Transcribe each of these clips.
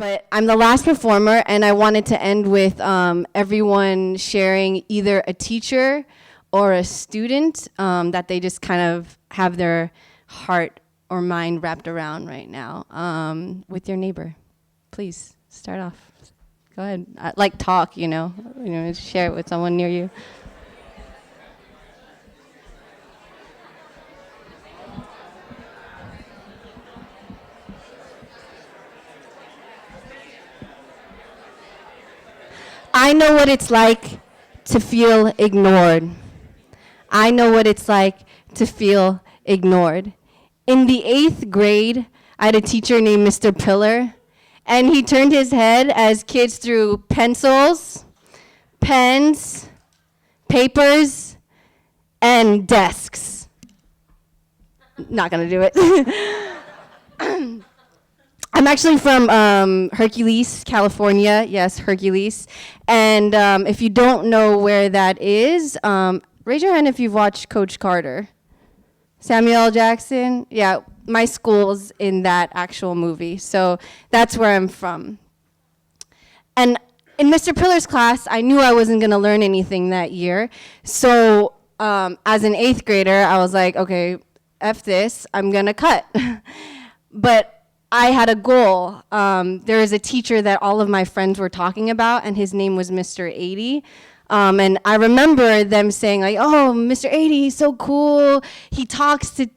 But I'm the last performer, and I wanted to end with everyone sharing either a teacher or a student that they just kind of have their heart or mind wrapped around right now with your neighbor. Please start off. Go ahead. Like talk, share it with someone near you. I know what it's like to feel ignored. I know what it's like to feel ignored. In the 8th grade, I had a teacher named Mr. Pillar, and he turned his head as kids threw pencils, pens, papers, and desks. Not gonna do it. I'm actually from Hercules, California. Yes, Hercules. And if you don't know where that is, raise your hand if you've watched Coach Carter. Samuel L. Jackson? Yeah, my school's in that actual movie. So that's where I'm from. And in Mr. Pillar's class, I knew I wasn't going to learn anything that year. So as an 8th grader, I was like, okay, F this, I'm going to cut. But I had a goal. There is a teacher that all of my friends were talking about, and his name was Mr. 80. And I remember them saying like, "Oh, Mr. 80, he's so cool. He talks to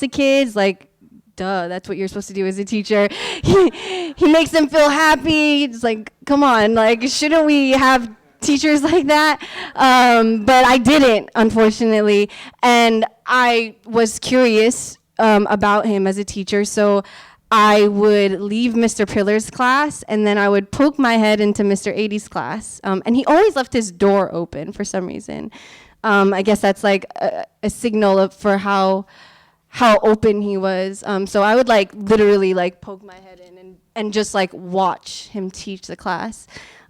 kids." Like, duh, that's what you're supposed to do as a teacher. He makes them feel happy. It's like, come on, like, shouldn't we have teachers like that? But I didn't, unfortunately, and I was curious about him as a teacher, so I would leave Mr. Pillar's class, and then I would poke my head into Mr. 80's class. And he always left his door open for some reason. I guess that's like a signal for how open he was. So I would literally poke my head in and just watch him teach the class.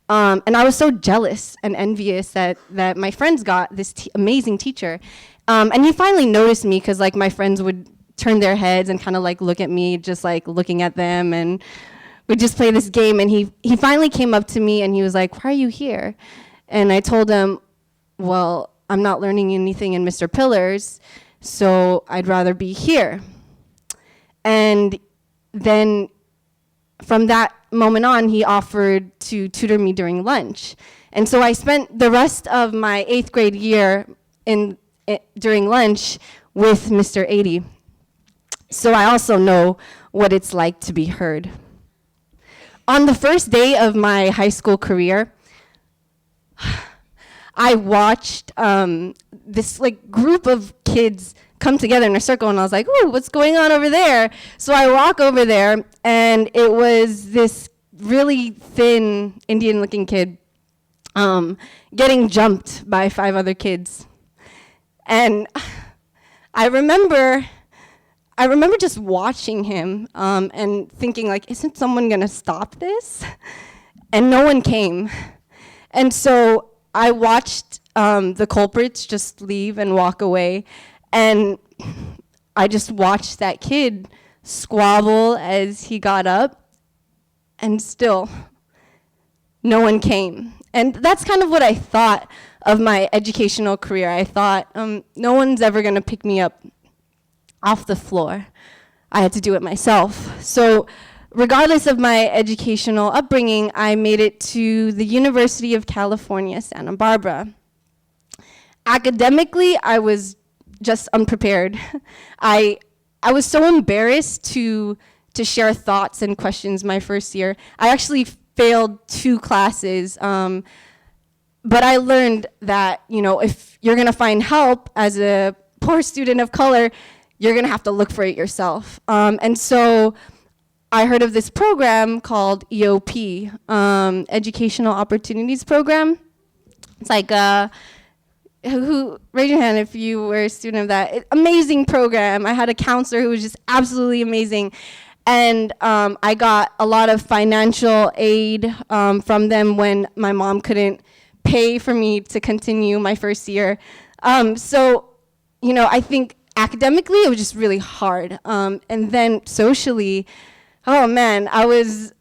And I was so jealous and envious that my friends got this amazing teacher. And he finally noticed me because my friends would turn their heads and kind of look at me, just looking at them, and we'd just play this game. And he finally came up to me and he was like, "Why are you here?" And I told him, "Well, I'm not learning anything in Mr. Pillar's, so I'd rather be here." And then from that moment on, he offered to tutor me during lunch. And so I spent the rest of my 8th grade year during lunch with Mr. 80. So I also know what it's like to be heard. On the first day of my high school career, I watched this group of kids come together in a circle, and I was like, "Ooh, what's going on over there?" So I walk over there, and it was this really thin Indian-looking kid getting jumped by 5 other kids. And I remember just watching him and thinking isn't someone gonna stop this? And no one came. And so I watched the culprits just leave and walk away, and I just watched that kid squabble as he got up, and still no one came. And that's kind of what I thought of my educational career. I thought, no one's ever gonna pick me up off the floor. I had to do it myself. So regardless of my educational upbringing, I made it to the University of California, Santa Barbara. Academically, I was just unprepared. I was so embarrassed to share thoughts and questions my first year. I actually failed 2 classes, but I learned that, if you're gonna find help as a poor student of color, you're gonna have to look for it yourself. And so I heard of this program called EOP, Educational Opportunities Program. It's who raise your hand if you were a student of that. Amazing program. I had a counselor who was just absolutely amazing. And I got a lot of financial aid from them when my mom couldn't pay for me to continue my first year. So, I think academically, it was just really hard. And then socially, oh man, I was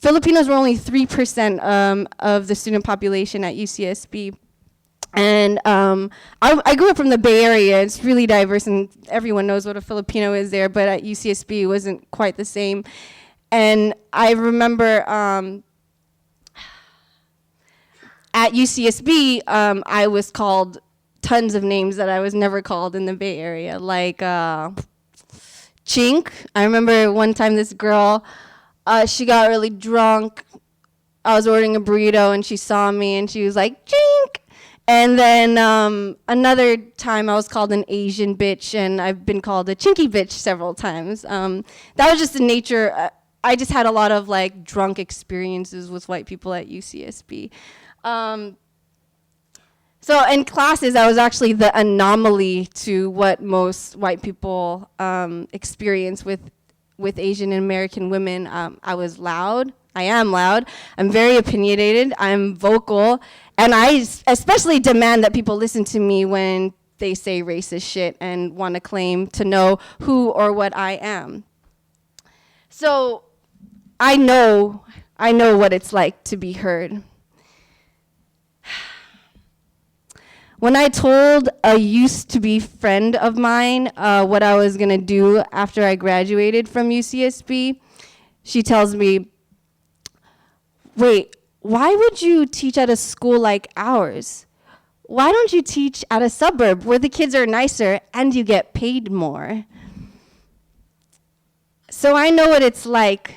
Filipinos were only 3% of the student population at UCSB. And I grew up from the Bay Area. It's really diverse, and everyone knows what a Filipino is there, but at UCSB it wasn't quite the same. And I remember at UCSB, I was called tons of names that I was never called in the Bay Area, like Chink. I remember one time this girl, she got really drunk. I was ordering a burrito, and she saw me, and she was like, Chink! And then another time I was called an Asian bitch, and I've been called a chinky bitch several times. That was just the nature. I just had a lot of like drunk experiences with white people at UCSB. So in classes, I was actually the anomaly to what most white people experience with Asian and American women. I was loud. I am loud. I'm very opinionated. I'm vocal. And I especially demand that people listen to me when they say racist shit and want to claim to know who or what I am. So I know what it's like to be heard. When I told a used-to-be friend of mine what I was going to do after I graduated from UCSB, she tells me, wait, why would you teach at a school like ours? Why don't you teach at a suburb where the kids are nicer and you get paid more? So I know what it's like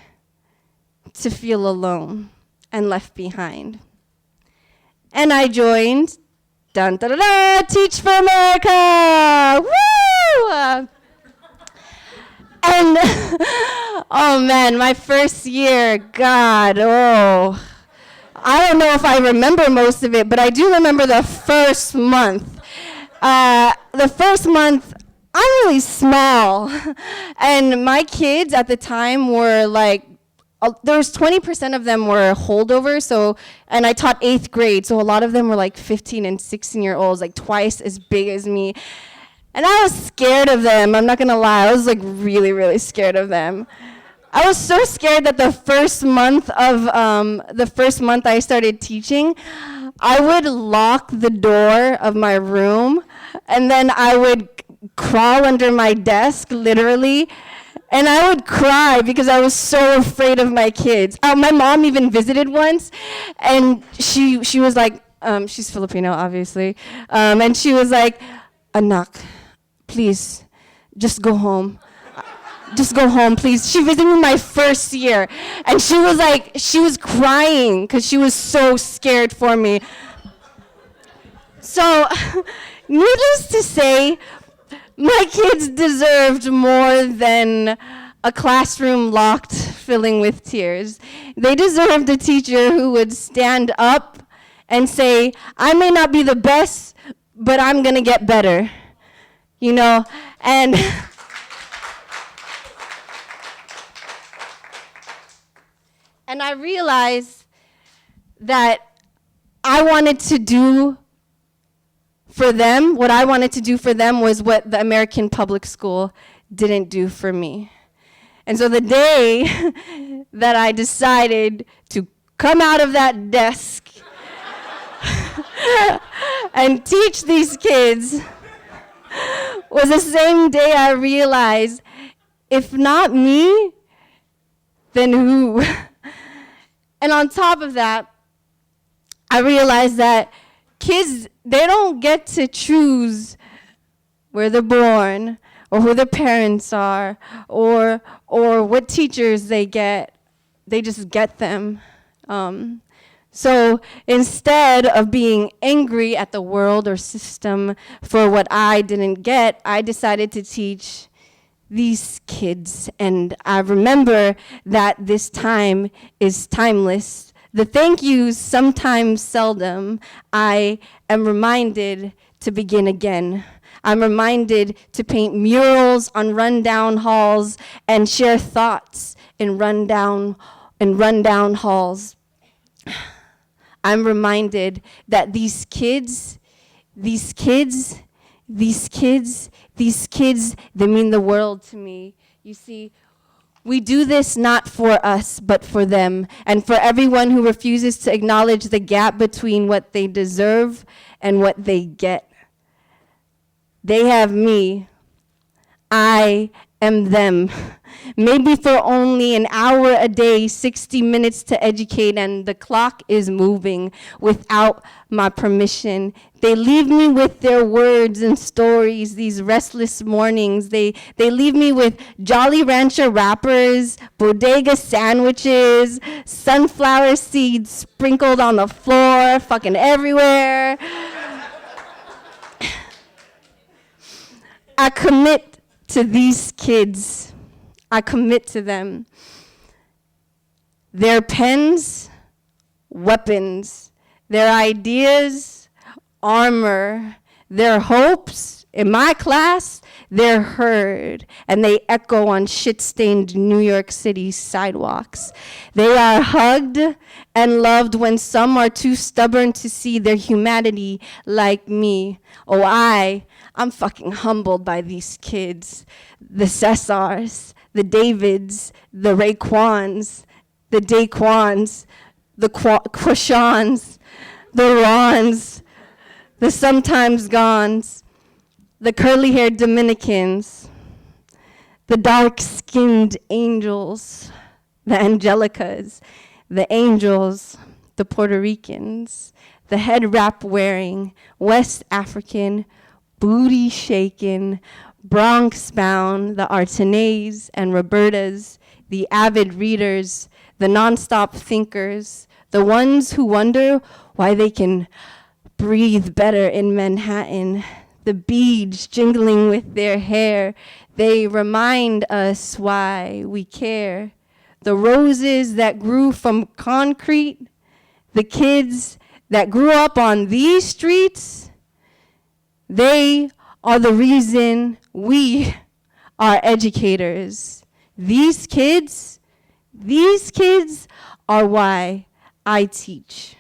to feel alone and left behind. And I joined dun, da, da, da, Teach for America! Woo! And, oh man, my first year, God, oh. I don't know if I remember most of it, but I do remember the first month. The first month, I'm really small. And my kids at the time were like, there's 20% of them were holdovers, and I taught 8th grade, so a lot of them were like 15 and 16-year-olds, like twice as big as me. And I was scared of them, I'm not gonna lie, I was like really, really scared of them. I was so scared that the first month I started teaching, I would lock the door of my room, and then I would crawl under my desk, literally, and I would cry because I was so afraid of my kids. My mom even visited once, and she was like, she's Filipino, obviously, and she was like, Anak, please, just go home. Just go home, please. She visited me my first year, and she was crying because she was so scared for me. So, needless to say, my kids deserved more than a classroom locked, filling with tears. They deserved a teacher who would stand up and say, I may not be the best, but I'm gonna get better. You know, and and I realized that I wanted to do for them, what I wanted to do for them was what the American public school didn't do for me. And so the day that I decided to come out of that desk and teach these kids was the same day I realized, if not me, then who? And on top of that, I realized that kids, they don't get to choose where they're born or who their parents are or what teachers they get. They just get them. So instead of being angry at the world or system for what I didn't get, I decided to teach these kids. And I remember that this time is timeless. The thank yous sometimes seldom. I am reminded to begin again. I'm reminded to paint murals on rundown halls and share thoughts in rundown halls. I'm reminded that these kids, they mean the world to me. You see, We do this not for us, but for them, and for everyone who refuses to acknowledge the gap between what they deserve and what they get. They have me. I am them. Maybe for only an hour a day, 60 minutes to educate, and the clock is moving without my permission. They leave me with their words and stories, these restless mornings. They leave me with Jolly Rancher wrappers, bodega sandwiches, sunflower seeds sprinkled on the floor, fucking everywhere. I commit to these kids. I commit to them. Their pens, weapons. Their ideas, armor. Their hopes, in my class, they're heard, and they echo on shit-stained New York City sidewalks. They are hugged and loved when some are too stubborn to see their humanity like me. Oh, I'm fucking humbled by these kids. The Cesars, the Davids, the Raekwons, the Daquans, the Quashans, the Rons, the sometimes gones, the curly-haired Dominicans, the dark-skinned angels, the Angelicas, the angels, the Puerto Ricans, the head wrap-wearing, West African, booty-shaking, Bronx-bound, the Artenays and Robertas, the avid readers, the nonstop thinkers, the ones who wonder why they can breathe better in Manhattan, the beads jingling with their hair, they remind us why we care. The roses that grew from concrete, the kids that grew up on these streets, they are the reason we are educators. These kids are why I teach.